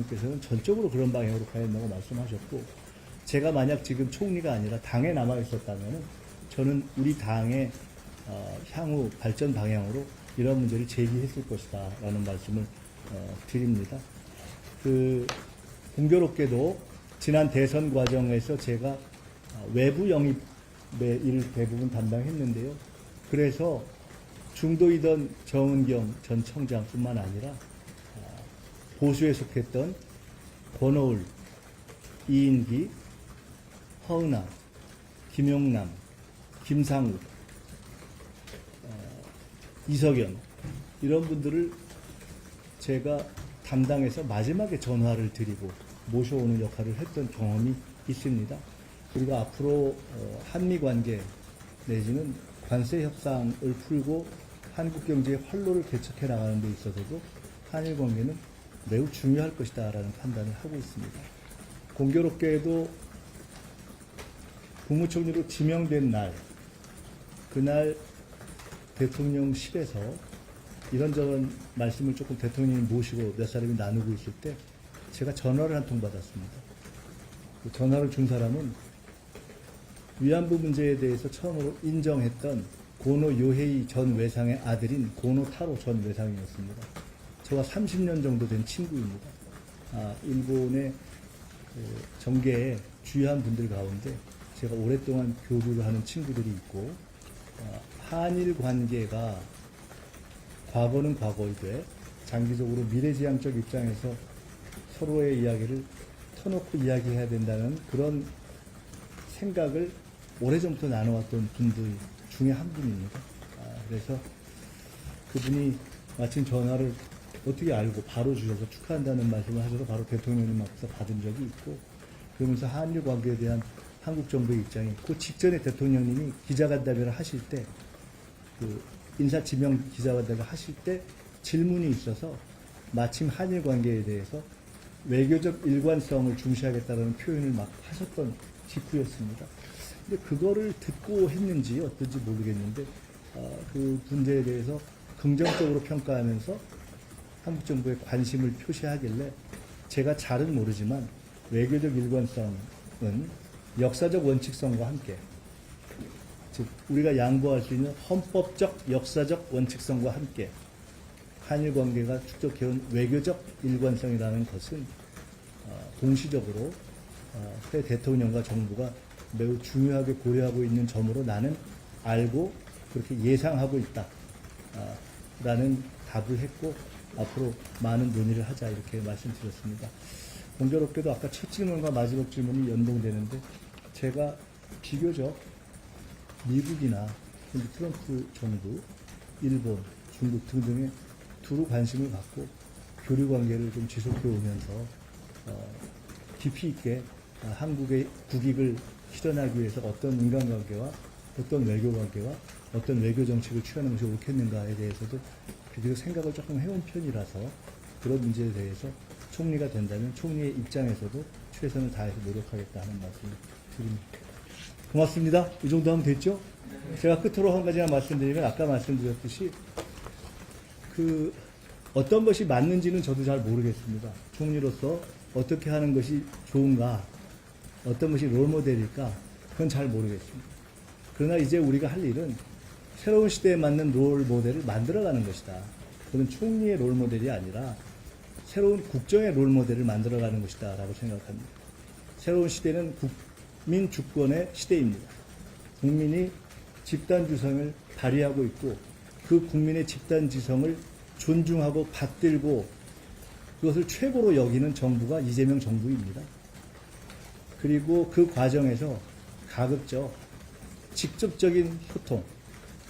총리께서는 전적으로 그런 방향으로 가야 된다고 말씀하셨고, 제가 만약 지금 총리가 아니라 당에 남아 있었다면 저는 우리 당의 향후 발전 방향으로 이런 문제를 제기했을 것이다 라는 말씀을 드립니다. 공교롭게도 지난 대선 과정에서 제가 외부 영입의 일을 대부분 담당했는데요. 그래서 중도이던 정은경 전 청장뿐만 아니라 보수에 속했던 권오을, 이인기, 허은하, 김용남, 김상욱, 이석연 이런 분들을 제가 담당해서 마지막에 전화를 드리고 모셔오는 역할을 했던 경험이 있습니다. 그리고 앞으로 한미 관계 내지는 관세 협상을 풀고 한국 경제의 활로를 개척해 나가는 데 있어서도 한일 관계는 매우 중요할 것이다 라는 판단을 하고 있습니다. 공교롭게도 국무총리로 지명된 날, 그날 대통령실에서 이런저런 말씀을 조금 대통령이 모시고 몇 사람이 나누고 있을 때 제가 전화를 한 통 받았습니다. 그 전화를 준 사람은 위안부 문제에 대해서 처음으로 인정했던 고노 요헤이 전 외상의 아들인 고노 타로 전 외상이었습니다. 저와 30년 정도 된 친구입니다. 일본의 정계에 주요한 분들 가운데 제가 오랫동안 교류를 하는 친구들이 있고, 한일 관계가 과거는 과거이되 장기적으로 미래지향적 입장에서 서로의 이야기를 터놓고 이야기해야 된다는 그런 생각을 오래전부터 나눠왔던 분들 중에 한 분입니다. 그래서 그분이 마침 전화를 어떻게 알고 바로 주셔서 축하한다는 말씀을 하셔서 바로 대통령님 앞에서 받은 적이 있고, 그러면서 한일 관계에 대한 한국 정부의 입장이 그 직전에 대통령님이 기자간담회를 하실 때, 인사지명 기자간담회 하실 때 질문이 있어서 마침 한일 관계에 대해서 외교적 일관성을 중시하겠다는 표현을 막 하셨던 직후였습니다. 근데 그거를 듣고 했는지 어떤지 모르겠는데, 그 문제에 대해서 긍정적으로 평가하면서 한국 정부에 관심을 표시하길래 제가 잘은 모르지만 외교적 일관성은 역사적 원칙성과 함께, 즉 우리가 양보할 수 있는 헌법적 역사적 원칙성과 함께 한일 관계가 축적해온 외교적 일관성이라는 것은 공시적으로 새 대통령과 정부가 매우 중요하게 고려하고 있는 점으로 나는 알고 그렇게 예상하고 있다 라는 답을 했고, 앞으로 많은 논의를 하자 이렇게 말씀드렸습니다. 공교롭게도 아까 첫 질문과 마지막 질문이 연동되는데, 제가 비교적 미국이나 트럼프 정부, 일본, 중국 등등에 두루 관심을 갖고 교류 관계를 좀 지속해 오면서 깊이 있게 한국의 국익을 실현하기 위해서 어떤 인간관계와 어떤 외교관계와 어떤 외교 정책을 취하는 것이 옳겠는가에 대해서도 비교적 생각을 조금 해온 편이라서 그런 문제에 대해서 총리가 된다면 총리의 입장에서도 최선을 다해서 노력하겠다 하는 말씀을 드립니다. 고맙습니다. 이 정도 하면 됐죠? 제가 끝으로 한 가지만 말씀드리면, 아까 말씀드렸듯이 어떤 것이 맞는지는 저도 잘 모르겠습니다. 총리로서 어떻게 하는 것이 좋은가, 어떤 것이 롤모델일까, 그건 잘 모르겠습니다. 그러나 이제 우리가 할 일은 새로운 시대에 맞는 롤모델을 만들어가는 것이다. 그건 총리의 롤모델이 아니라 새로운 국정의 롤모델을 만들어가는 것이다 라고 생각합니다. 새로운 시대는 국민 주권의 시대입니다. 국민이 집단지성을 발휘하고 있고, 그 국민의 집단지성을 존중하고 받들고 그것을 최고로 여기는 정부가 이재명 정부입니다. 그리고 그 과정에서 가급적 직접적인 소통,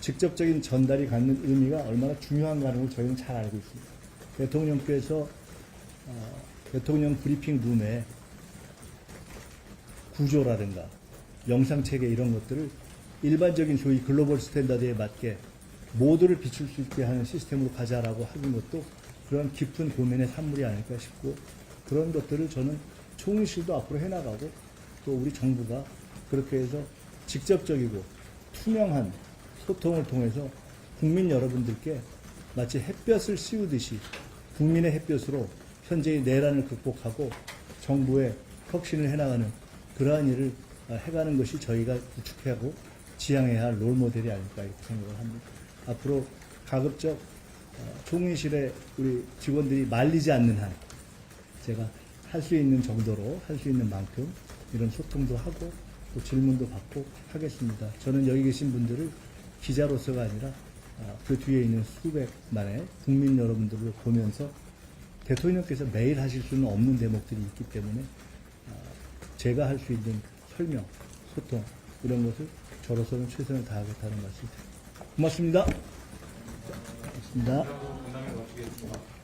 직접적인 전달이 갖는 의미가 얼마나 중요한가를 를 저희는 잘 알고 있습니다. 대통령께서 대통령 브리핑 룸에 구조라든가 영상체계 이런 것들을 일반적인 소위 글로벌 스탠다드에 맞게 모두를 비출 수 있게 하는 시스템으로 가자라고 하는 것도 그런 깊은 고민의 산물이 아닐까 싶고, 그런 것들을 저는 총리실도 앞으로 해나가고 또 우리 정부가 그렇게 해서 직접적이고 투명한 소통을 통해서 국민 여러분들께 마치 햇볕을 씌우듯이 국민의 햇볕으로 현재의 내란을 극복하고 정부의 혁신을 해나가는 그러한 일을 해가는 것이 저희가 구축하고 지향해야 할 롤모델이 아닐까 이렇게 생각을 합니다. 앞으로 가급적 총리실에 우리 직원들이 말리지 않는 한 제가 할 수 있는 정도로 할 수 있는 만큼 이런 소통도 하고 또 질문도 받고 하겠습니다. 저는 여기 계신 분들을 기자로서가 아니라 그 뒤에 있는 수백만의 국민 여러분들을 보면서 대통령께서 매일 하실 수는 없는 대목들이 있기 때문에 제가 할 수 있는 설명, 소통 이런 것을 저로서는 최선을 다하겠다는 말씀드립니다. 고맙습니다. 고맙습니다.